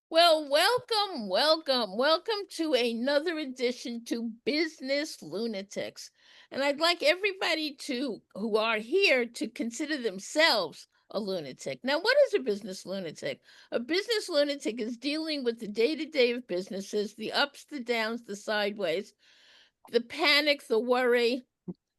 Well, welcome to another edition to Business Lunatics. And I'd like everybody to who are here to consider themselves a lunatic. Now, what is a business lunatic? A business lunatic is dealing with the day-to-day of businesses, the ups, the downs, the sideways, the panic, the worry,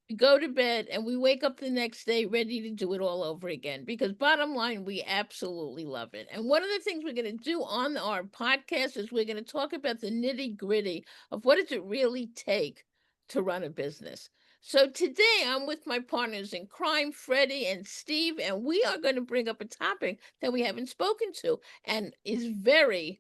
we go to bed and we wake up the next day ready to do it all over again because bottom line we absolutely love it. And one of the things we're going to do on our podcast is we're going to talk about the nitty-gritty of what does it really take to run a business. So today I'm with my partners in crime, Freddie and Steve, and we are going to bring up a topic that we haven't spoken to and is very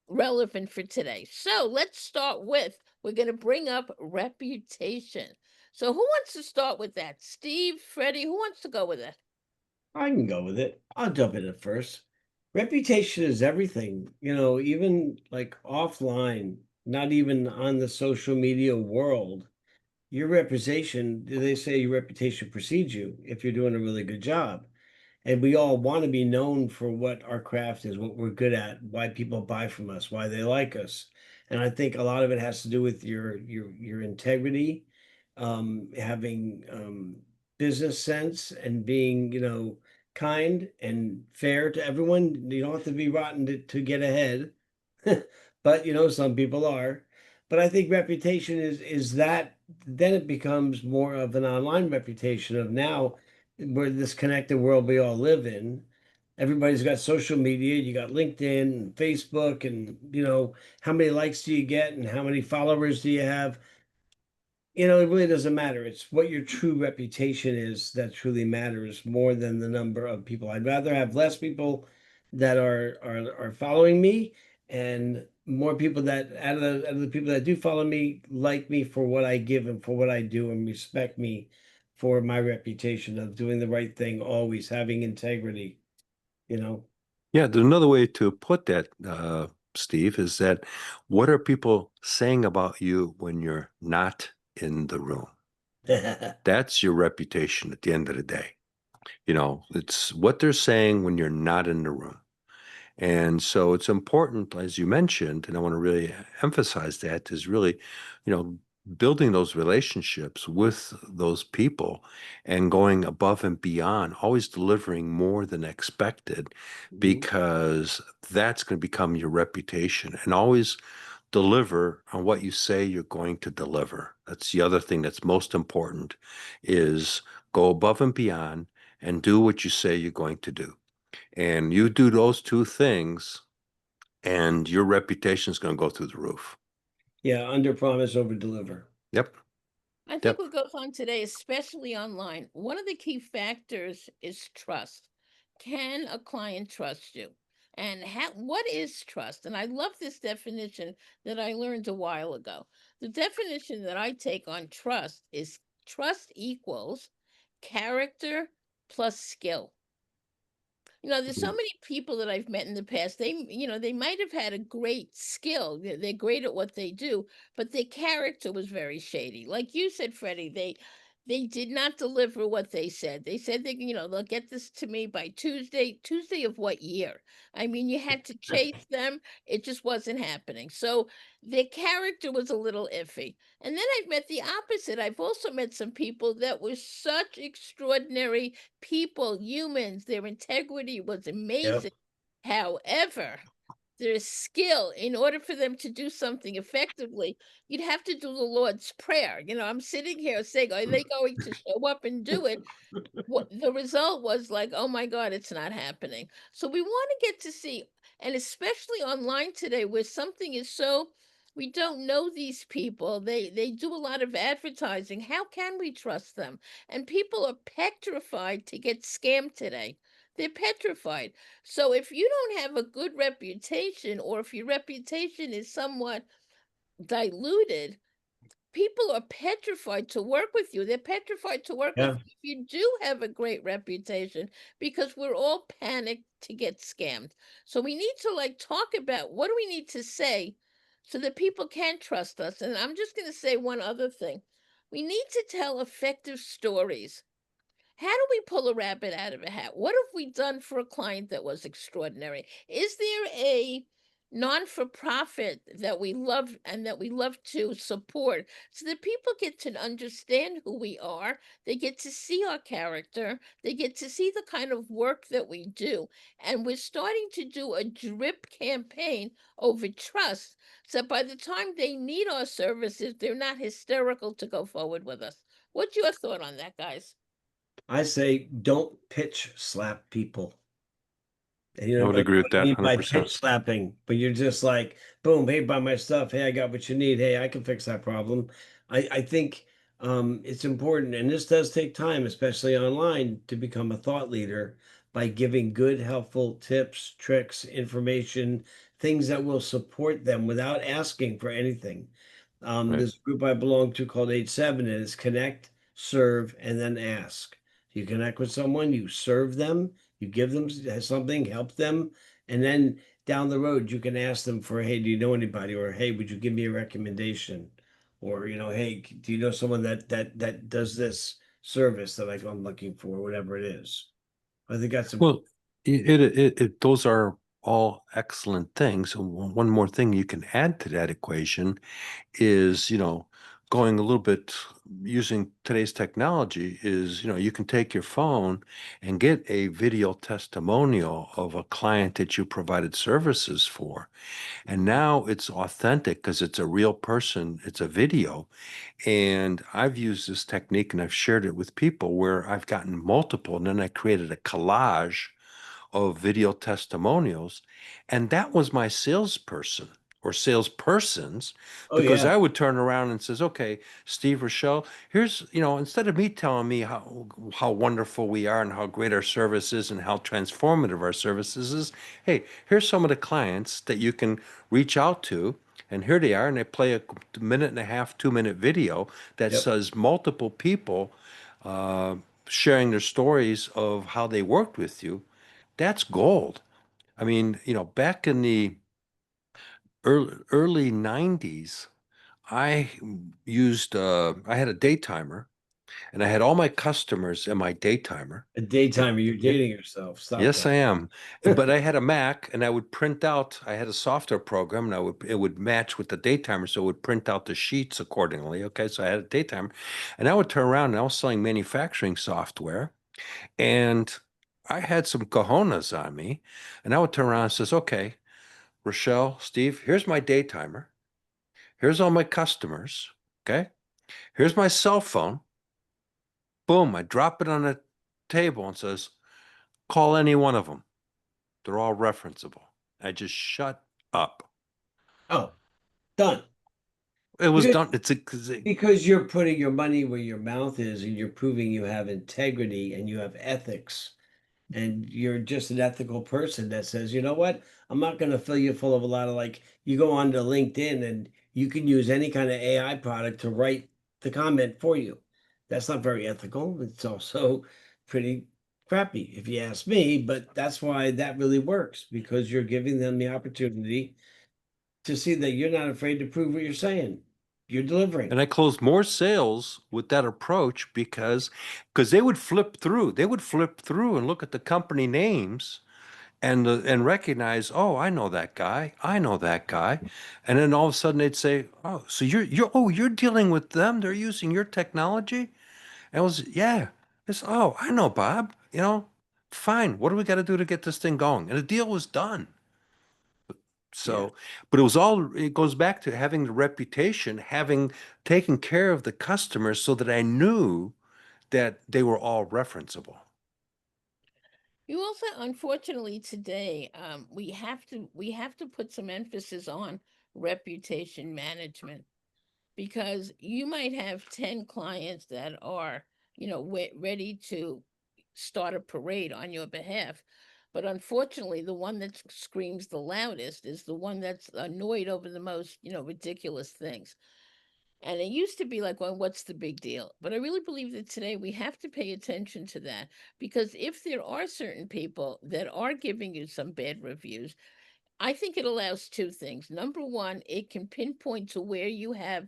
relevant for today. So let's start with we're going to bring up reputation. So, who wants to start with that? Steve, Freddie, who wants to go with it? I can go with it. I'll jump in at first. Reputation is everything, even like offline, not even on the social media world. Your reputation, they say your reputation precedes you if you're doing a really good job. And we all want to be known for what our craft is, what we're good at, why people buy from us, why they like us. And I think a lot of it has to do with your integrity, having business sense, and being kind and fair to everyone. You don't have to be rotten to get ahead, but some people are. But I think reputation is that then it becomes more of an online reputation of now we're this connected world we all live in. Everybody's got social media. You got LinkedIn and Facebook, and how many likes do you get, and how many followers do you have? It really doesn't matter. It's what your true reputation is that truly matters more than the number of people. I'd rather have less people that are following me, and more people that out of the people that do follow me like me for what I give and for what I do and respect me for my reputation of doing the right thing, always having integrity, you know. Yeah, there's another way to put that, Steve, is that what are people saying about you when you're not in the room? That's your reputation at the end of the day. It's what they're saying when you're not in the room. And so it's important, as you mentioned, and I want to really emphasize that, is really, you know, building those relationships with those people and going above and beyond, always delivering more than expected, Mhm. because that's going to become your reputation. And always deliver on what you say you're going to deliver. That's the other thing that's most important, is go above and beyond and do what you say you're going to do. And you do those two things, and your reputation is going to go through the roof. Yeah, under promise, over deliver. Yep. I think Yep. what goes on today, especially online, one of the key factors is trust. Can a client trust you? And what is trust? And I love this definition that I learned a while ago. The definition that I take on trust is trust equals character plus skill. There's so Mhm. many people that I've met in the past. They might have had a great skill. They're great at what they do, but their character was very shady. Like you said, Freddie, they did not deliver what they said. They said they'll get this to me by Tuesday. Tuesday of what year? I mean, you had to chase them. It just wasn't happening. So their character was a little iffy. And then I've met the opposite. I've also met some people that were such extraordinary people, humans, their integrity was Yep. amazing. However, their skill, in order for them to do something effectively, you'd have to do the Lord's Prayer. I'm sitting here saying, are they going to show up and do it? What the result was like, oh my God, it's not happening. So we want to get to see, and especially online today, where something is so we don't know these people. They do a lot of advertising. How can we trust them? And people are petrified to get scammed today. They're petrified. So if you don't have a good reputation, or if your reputation is somewhat diluted, people are petrified to work with you. They're petrified to work with Yeah. you if you do have a great reputation because we're all panicked to get scammed. So we need to talk about what do we need to say so that people can trust us. And I'm just going to say one other thing. We need to tell effective stories. How do we pull a rabbit out of a hat? What have we done for a client that was extraordinary? Is there a non-for-profit that we love and that we love to support so that people get to understand who we are, they get to see our character, they get to see the kind of work that we do, and we're starting to do a drip campaign over trust, so by the time they need our services, they're not hysterical to go forward with us. What's your thought on that, guys? I say don't pitch slap people. And you I know would what agree with I that mean by 100%. pitch slapping, but you're just like, boom, hey, buy my stuff. Hey, I got what you need. Hey, I can fix that problem. I think it's important, and this does take time, especially online, to become a thought leader by giving good, helpful tips, tricks, information, things that will support them without asking for anything. Right. This group I belong to called 8-7 is connect, serve, and then ask. You connect with someone, you serve them, you give them something, help them, and then down the road you can ask them for, hey, do you know anybody? Or hey, would you give me a recommendation? Or hey, do you know someone that does this service that I'm looking for, whatever it is. I think that's Well, important. those are all excellent things. And one more thing you can add to that equation is, going a little bit using today's technology is, you can take your phone and get a video testimonial of a client that you provided services for. And now it's authentic because it's a real person, it's a video. And I've used this technique and I've shared it with people where I've gotten multiple, and then I created a collage of video testimonials. And that was my salesperson or salespersons, Oh because yeah. I would turn around and says, okay, Steve, Rochelle, here's, instead of me telling me how wonderful we are and how great our service is and how transformative our services is, hey, here's some of the clients that you can reach out to. And here they are, and they play a minute and a half, 2 minute video that Yep. says multiple people uh, sharing their stories of how they worked with you. That's gold. I mean, back in the early 90s, I I had a day timer and I had all my customers in my day timer. A And daytime, you're yeah, dating yourself. Stop yes, I that. am. But I had a Mac and I would print out, I had a software program and it would match with the day timer. So it would print out the sheets accordingly. Okay. So I had a day timer and I would turn around and I was selling manufacturing software. And I had some cojones on me, and I would turn around and says, "Okay, Rochelle, Steve, here's my day timer. Here's all my customers. Okay, here's my cell phone. Boom! I drop it on the table and says, call any one of them. They're all referenceable." I just shut up. Oh, done. It was Because done. because you're putting your money where your mouth is and you're proving you have integrity and you have ethics and you're just an ethical person that says, you know what, I'm not going to fill you full of a lot of, like, you go on to LinkedIn and you can use any kind of AI product to write the comment for you. That's not very ethical. It's also pretty crappy if you ask me, but that's why that really works, because you're giving them the opportunity to see that you're not afraid to prove what you're saying. You're delivering. And I closed more sales with that approach because they would flip through. They would flip through and look at the company names and recognize, oh, I know that guy. I know that guy. And then all of a sudden they'd say, oh, so you're dealing with them. They're using your technology. And it was, yeah. It's, oh, I know Bob. Fine. What do we got to do to get this thing going? And the deal was done. Yeah. So, but it goes back to having the reputation, having taken care of the customers so that I knew that they were all referenceable. You also, unfortunately, today, we have to put some emphasis on reputation management, because you might have 10 clients that are, ready to start a parade on your behalf. But unfortunately, the one that screams the loudest is the one that's annoyed over the most, ridiculous things. And it used to be like, well, what's the big deal? But I really believe that today we have to pay attention to that, because if there are certain people that are giving you some bad reviews, I think it allows two things. Number one, it can pinpoint to where you have,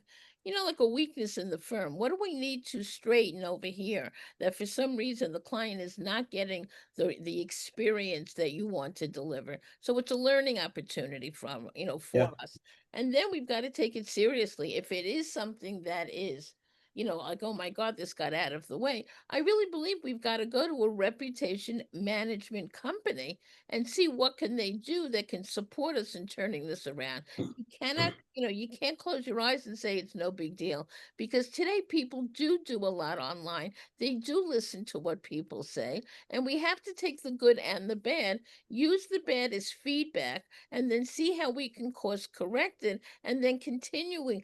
like a weakness in the firm. What do we need to straighten over here that for some reason the client is not getting the experience that you want to deliver? So it's a learning opportunity for Yeah. us. And then we've got to take it seriously. If it is something that is, like, oh my God, this got out of the way. I really believe we've got to go to a reputation management company and see what can they do that can support us in turning this around. You cannot, you can't close your eyes and say it's no big deal, because today people do a lot online. They do listen to what people say, and we have to take the good and the bad, use the bad as feedback, and then see how we can course correct it, and then continue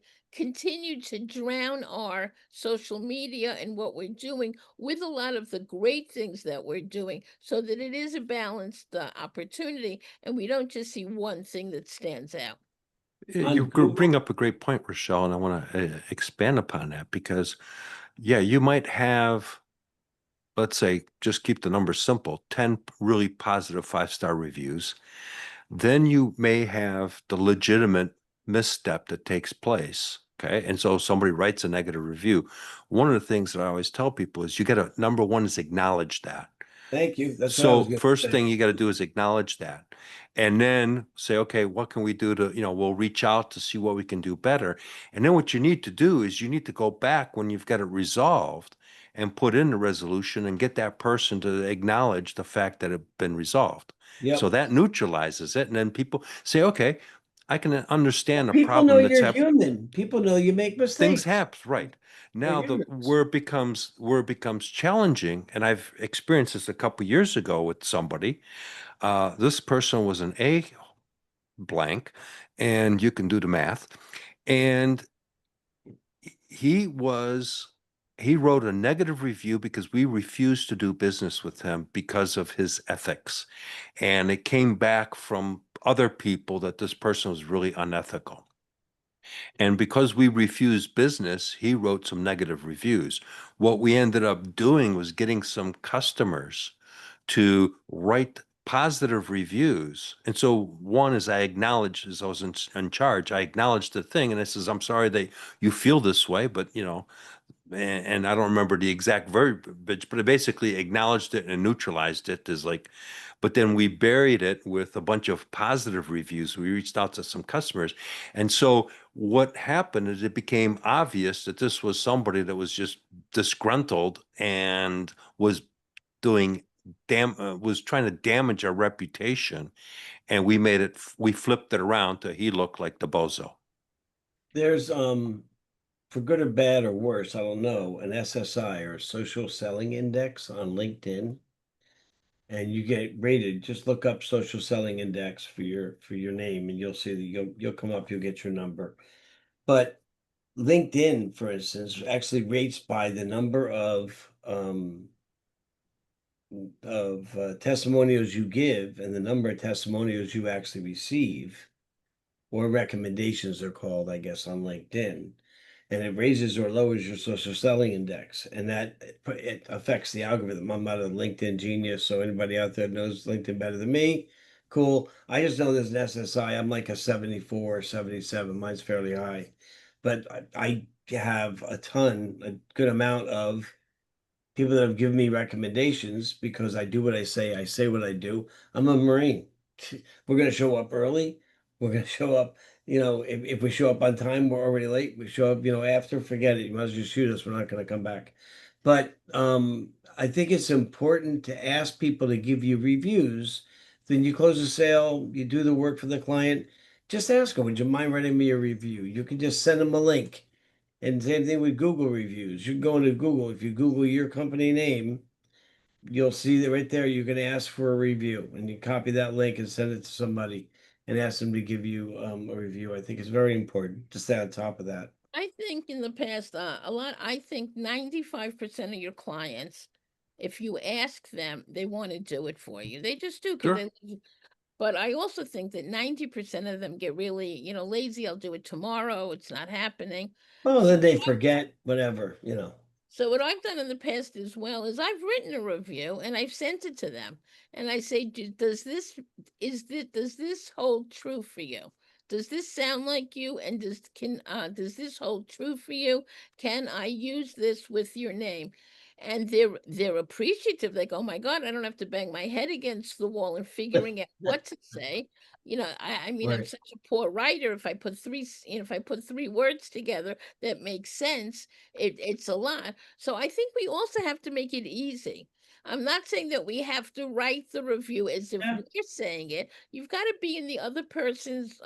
to drown our social media and what we're doing with a lot of the great things that we're doing, so that it is a balanced opportunity and we don't just see one thing that stands out. You On Google. bring up a great point, Rochelle, and I want to expand upon that because, yeah, you might have, let's say, just keep the numbers simple, 10 really positive 5-star reviews. Then you may have the legitimate misstep that takes place. Okay. And so somebody writes a negative review. One of the things that I always tell people is you got to, number one is acknowledge that. Thank you. That's what I was So going to first say. thing you got to do is acknowledge that. And then say, okay, what can we do to, we'll reach out to see what we can do better. And then what you need to do is you need to go back when you've got it resolved and put in the resolution and get that person to acknowledge the fact that it's been resolved. So Yep. that neutralizes it. And then people say, okay, I can understand a People know problem that's you're happening. human. People know you make Things mistakes. happen, right? We're Now the humans. where it becomes challenging, and I've experienced this a couple years ago with somebody. This person was an A blank, and you can do the math. And he was he wrote a negative review because we refused to do business with him because of his ethics. And it came back from other people that this person was really unethical. And because we refused business, he wrote some negative reviews. What we ended up doing was getting some customers to write positive reviews. And so one is I acknowledged, as I was in charge, I acknowledged the thing and I says, I'm sorry that you feel this way, but and I don't remember the exact verbiage, but it basically acknowledged it and neutralized it as like, but then we buried it with a bunch of positive reviews. We reached out to some customers. And so what happened is it became obvious that this was somebody that was just disgruntled and was doing was trying to damage our reputation. And we flipped it around to he looked like the bozo. There's for good or bad or worse, I don't know, an SSI or social selling index on LinkedIn, and you get rated. Just look up social selling index for your name, and you'll see that you'll come up. You'll get your number. But LinkedIn, for instance, actually rates by the number of testimonials you give and the number of testimonials you actually receive, or recommendations they're called, I guess, on LinkedIn. And it raises or lowers your social selling index, and that it affects the algorithm. I'm not a LinkedIn genius, so anybody out there knows LinkedIn better than me, cool. I just know there's an SSI. I'm like a 74 or 77. Mine's fairly high, but I have a good amount of people that have given me recommendations because I do what I say what I do. I'm a Marine. We're going to show up early. We're going to show up, if we show up on time, we're already late. We show up, after, forget it. You might as well just shoot us. We're not going to come back. But I think it's important to ask people to give you reviews. Then you close the sale, you do the work for the client. Just ask them, would you mind writing me a review? You can just send them a link. And same thing with Google reviews. You go into Google. If you Google your company name, you'll see that right there. You can ask for a review, and you copy that link and send it to somebody and ask them to give you a review. I think it's very important to stay on top of that. I think in the past, I think 95% of your clients, if you ask them, they want to do it for you. They just do, because Sure. they, but I also think that 90% of them get really, lazy. I'll do it tomorrow. It's not happening. Oh, So then they forget whatever. So what I've done in the past as well is I've written a review and I've sent it to them, and I say, does this hold true for you? Does this sound like you? And does this hold true for you? Can I use this with your name? And they're appreciative. Like, oh my God, I don't have to bang my head against the wall and figuring out what to say. I mean, I'm Right. such a poor writer. If I put three words together that make sense, it's a lot. So I think we also have to make it easy. I'm not saying that we have to write the review as if Yeah. we're saying it. You've got to be in the other person's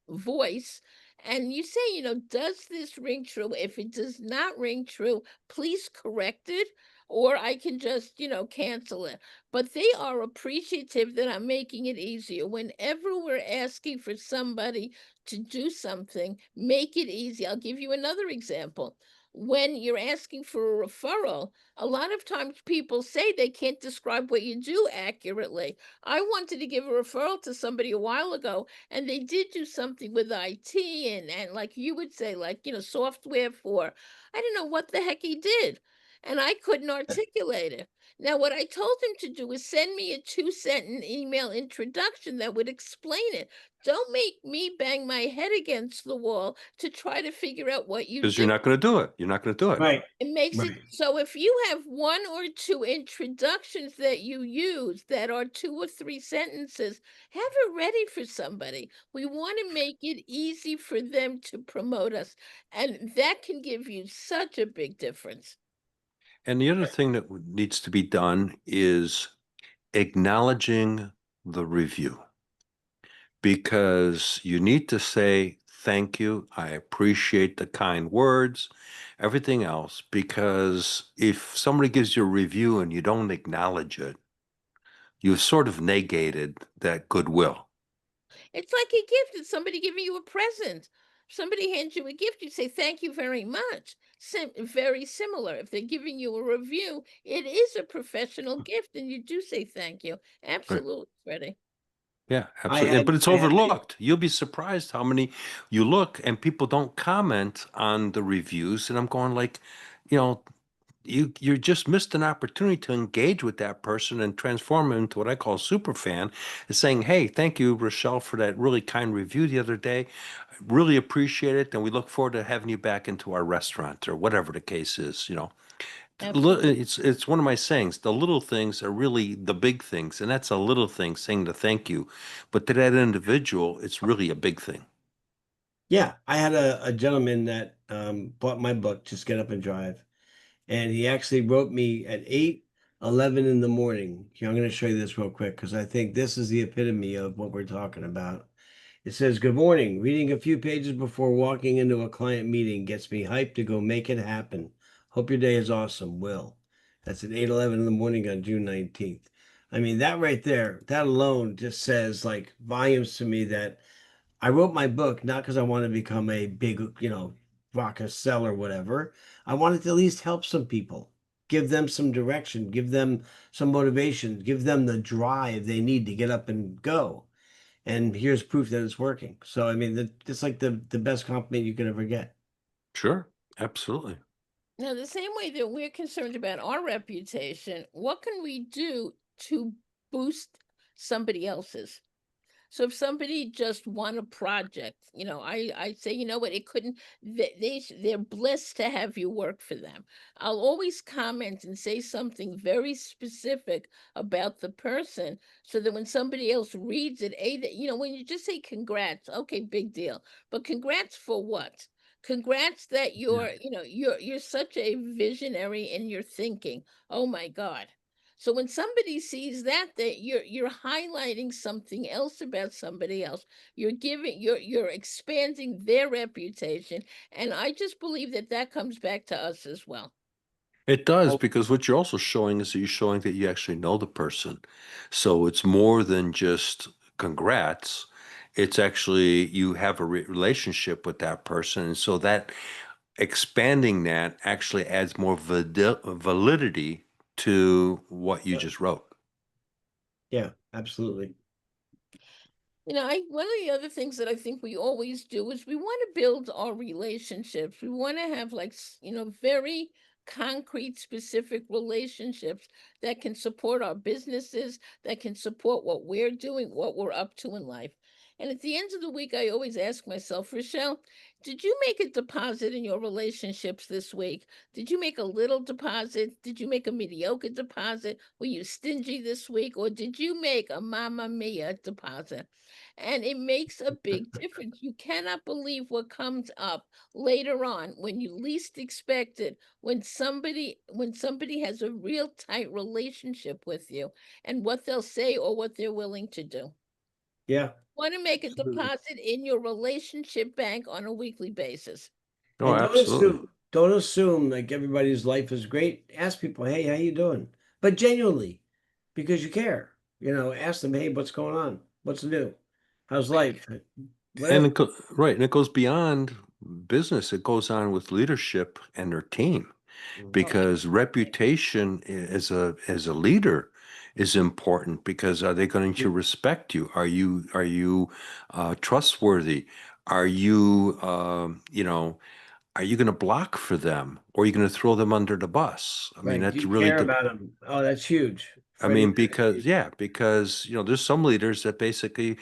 voice. And you say, does this ring true? If it does not ring true, please correct it, or I can just, cancel it. But they are appreciative that I'm making it easier. Whenever we're asking for somebody to do something, make it easy. I'll give you another example. When you're asking for a referral, a lot of times people say they can't describe what you do accurately. I wanted to give a referral to somebody a while ago, and they did do something with IT and like you would say, like, software for, I don't know what the heck he did. And I couldn't articulate it. Now, what I told him to do was send me a 2-sentence email introduction that would explain it. Don't make me bang my head against the wall to try to figure out what you Because you're do. not going to do it. You're not going to do it. Right. It makes it Right. so if you have one or two introductions that you use that are 2 or 3 sentences, have it ready for somebody. We want to make it easy for them to promote us, and that can give you such a big difference. And the other thing that needs to be done is acknowledging the review, because you need to say, thank you, I appreciate the kind words, everything else, because if somebody gives you a review and you don't acknowledge it, you've sort of negated that goodwill. It's like a gift. It's somebody giving you a present. Somebody hands you a gift, you say thank you very much. Very similar. If they're giving you a review, it is a professional gift, and you do say thank you. Right. Absolutely, Freddie. Yeah, I absolutely. had But it's I had overlooked. You'll be surprised how many you look and people don't comment on the reviews. And I'm going like, you know, you just missed an opportunity to engage with that person and transform them into what I call a super fan. Is saying, hey, thank you, Rochelle, for that really kind review the other day. Really appreciate it, and we look forward to having you back into our restaurant or whatever the case is. Absolutely. It's one of my sayings. The little things are really the big things, and that's a little thing saying the thank you. But to that individual, it's really a big thing. Yeah, I had a gentleman that bought my book, Just Get Up and Drive. And he actually wrote me at 8:11 in the morning. Here, I'm going to show you this real quick because I think this is the epitome of what we're talking about. It says, "Good morning. Reading a few pages before walking into a client meeting gets me hyped to go make it happen. Hope your day is awesome, Will." That's at 8:11 in the morning on June 19th. I mean, that right there, that alone just says like volumes to me that I wrote my book not because I want to become a big, rock seller, whatever. I wanted to at least help some people, give them some direction, give them some motivation, give them the drive they need to get up and go. And here's proof that it's working. So, I mean, it's like the best compliment you could ever get. Sure, absolutely. Now, the same way that we're concerned about our reputation, what can we do to boost somebody else's? So if somebody just won a project, I say, you know what, it couldn't. They're blessed to have you work for them. I'll always comment and say something very specific about the person, so that when somebody else reads it, when you just say congrats, okay, big deal. But congrats for what? Congrats that Yeah. you're such a visionary in your thinking. Oh my God. So when somebody sees that you're highlighting something else about somebody else, you're expanding their reputation, and I just believe that that comes back to us as well. It does, Oh, because what you're also showing is that you're showing that you actually know the person. So it's more than just congrats. It's actually you have a relationship with that person. And so that expanding that actually adds more validity to what you yeah, just wrote. yeah, absolutely. I one of the other things that I think we always do is we want to build our relationships. We want to have like very concrete, specific relationships that can support our businesses, that can support what we're doing, what we're up to in life. And at the end of the week, I always ask myself, Rochelle, did you make a deposit in your relationships this week? Did you make a little deposit? Did you make a mediocre deposit? Were you stingy this week? Or did you make a mamma mia deposit? And it makes a big difference. You cannot believe what comes up later on when you least expect it, when somebody has a real tight relationship with you and what they'll say or what they're willing to do. Yeah, Want to make a absolutely. deposit in your relationship bank on a weekly basis. Oh, And absolutely. don't assume like everybody's life is great. Ask people, hey, how you doing? But genuinely, because you care. Ask them, hey, what's going on? What's new? How's Right. life? And Whatever. right, and it goes beyond business. It goes on with leadership and their team, Oh, because reputation as a leader is important, because are they going to respect you? Are you trustworthy? Are you are you going to block for them, or are you going to throw them under the bus? I mean, Right. Do that's you really care the about them? Oh, that's huge. I Freddie mean, Mercury. because there's some leaders that basically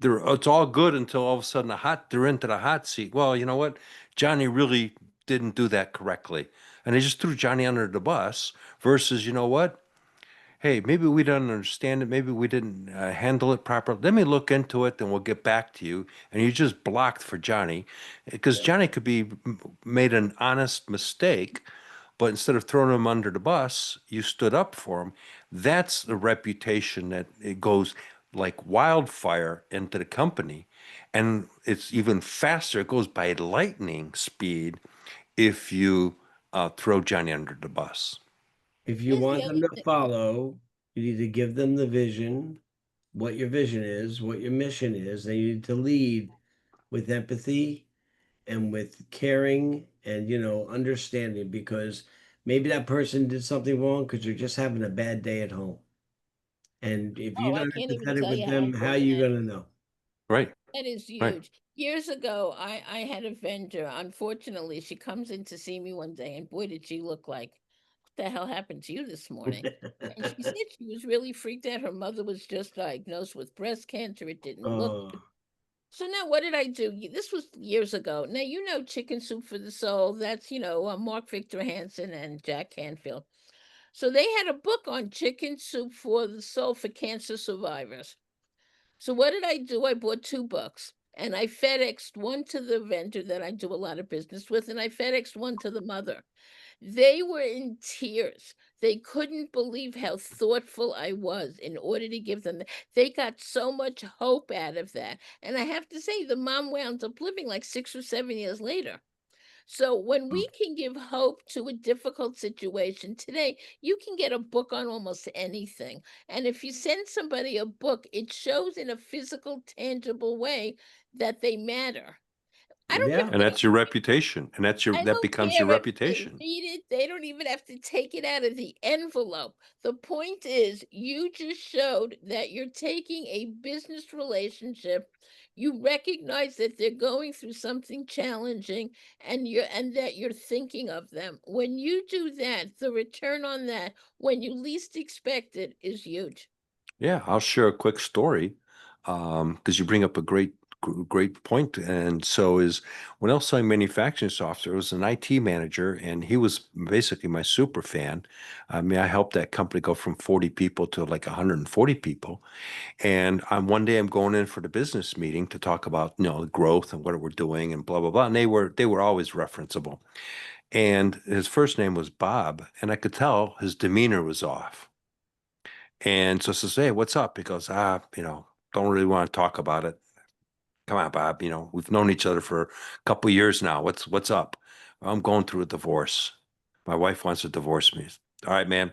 it's all good until all of a sudden they're into the hot seat. Well, you know what? Johnny really didn't do that correctly. And they just threw Johnny under the bus versus, you know what? Hey, maybe we don't understand it. Maybe we didn't handle it properly. Let me look into it, then we'll get back to you. And you just blocked for Johnny, because Yeah. Johnny could be made an honest mistake, but instead of throwing him under the bus, you stood up for him. That's the reputation that it goes like wildfire into the company. And it's even faster. It goes by lightning speed if you throw Johnny under the bus. If you here's the want them other to thing. follow, you need to give them the vision, what your vision is, what your mission is. They need to lead with empathy and with caring and, understanding, because maybe that person did something wrong because they're just having a bad day at home. And if Oh, you're I not can't even empathetic tell with you how them, how important you that going to is. know? Right, That is right. huge. Years ago, I had a vendor. Unfortunately, she comes in to see me one day, and boy, did she look like, what the hell happened to you this morning? And she said she was really freaked out. Her mother was just diagnosed with breast cancer. It didn't look Oh, good. So now what did I do? This was years ago. Now, Chicken Soup for the Soul. That's, Mark Victor Hansen and Jack Canfield. So they had a book on chicken soup for the soul for cancer survivors. So what did I do? I bought two books and I FedExed one to the vendor that I do a lot of business with, and I FedExed one to the mother. They were in tears. They couldn't believe how thoughtful I was in order to give them. They got so much hope out of that. And I have to say, the mom wound up living like 6 or 7 years later. So when we can give hope to a difficult situation today, you can get a book on almost anything. And if you send somebody a book, it shows in a physical, tangible way that they matter. I don't care yeah. if And they that's your reputation. And I that don't becomes your care if they reputation. read it. They don't even have to take it out of the envelope. The point is, you just showed that you're taking a business relationship. You recognize that they're going through something challenging and that you're thinking of them. When you do that, the return on that, when you least expect it, is huge. Yeah, I'll share a quick story, because you bring up a great point. And so is when I was selling manufacturing software, it was an IT manager, and he was basically my super fan. I mean, I helped that company go from 40 people to like 140 people. And one day I'm going in for the business meeting to talk about, the growth and what we're doing and blah, blah, blah. And they were always referenceable. And his first name was Bob, and I could tell his demeanor was off. And so I says, hey, what's up? He goes, don't really want to talk about it. Come on, Bob. We've known each other for a couple of years now. What's up? I'm going through a divorce. My wife wants to divorce me. All right, man.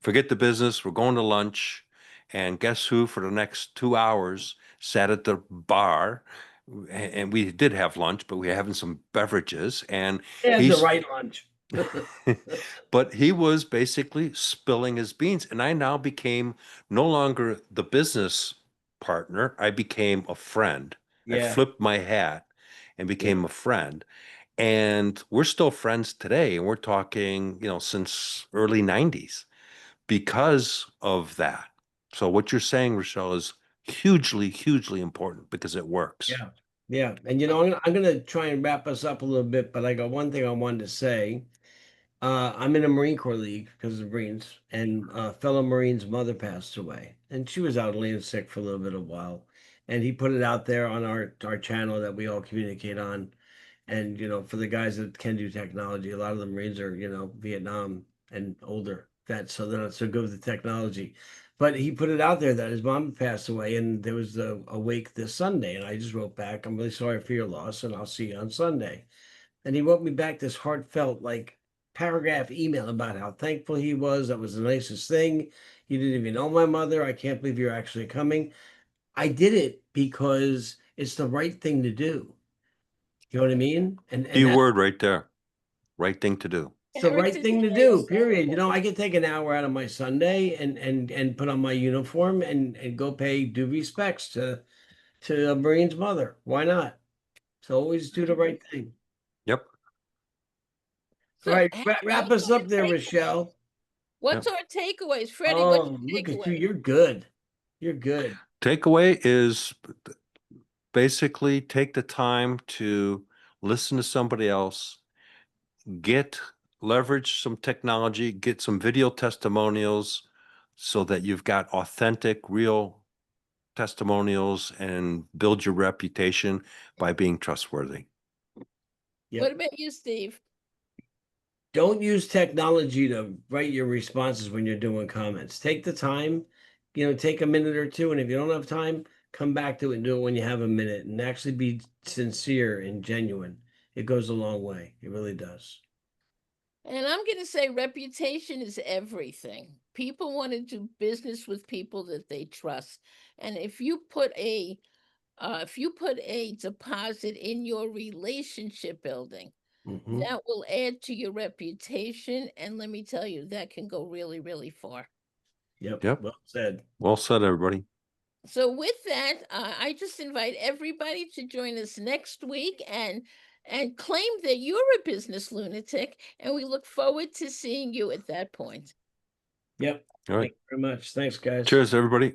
Forget the business. We're going to lunch. And guess who for the next 2 hours sat at the bar? And we did have lunch, but we were having some beverages. And They had the he's right lunch. but he was basically spilling his beans. And I now became no longer the business partner. I became a friend. I Yeah, flipped my hat and yeah. became a friend. And we're still friends today. And we're talking, since early 90s because of that. So what you're saying, Rochelle, is hugely, hugely important because it works. Yeah. Yeah. And I'm gonna try and wrap us up a little bit, but I got one thing I wanted to say. I'm in a Marine Corps league because of the Marines, and a fellow Marine's mother passed away, and she was out laying sick for a little bit of a while. And he put it out there on our channel that we all communicate on. And for the guys that can do technology, a lot of the Marines are Vietnam and older vets, so they're not so good with the technology. But he put it out there that his mom passed away, and there was a wake this Sunday, and I just wrote back, "I'm really sorry for your loss, and I'll see you on Sunday." And he wrote me back this heartfelt, like, paragraph email about how thankful he was. That was the nicest thing. You didn't even know my mother. I can't believe you're actually coming. I did it because it's the right thing to do. You know what I mean? And Key that's word right there. Right thing to do. the right Heritage thing to Days. do, period. I could take an hour out of my Sunday and put on my uniform and go pay due respects to a Marine's mother. Why not? So always do the right thing. Yep. All So, right, wrap what's us our up there, takeaway? Rochelle. What's Yep. our takeaways, Freddie? What's Oh, your look at you. takeaway? You're good. You're good. Takeaway is basically take the time to listen to somebody else, leverage some technology, get some video testimonials so that you've got authentic, real testimonials and build your reputation by being trustworthy. Yep. What about you, Steve? Don't use technology to write your responses when you're doing comments. Take the time, take a minute or two. And if you don't have time, come back to it and do it when you have a minute and actually be sincere and genuine. It goes a long way. It really does. And I'm going to say reputation is everything. People want to do business with people that they trust. And if you put a deposit in your relationship building, Hmm. that will add to your reputation. And let me tell you, that can go really, really far. Yep. Yep. Well said. Well said, everybody. So with that, I just invite everybody to join us next week and claim that you're a business lunatic, and we look forward to seeing you at that point. Yep. All right. Thank you very much. Thanks, guys. Cheers, everybody.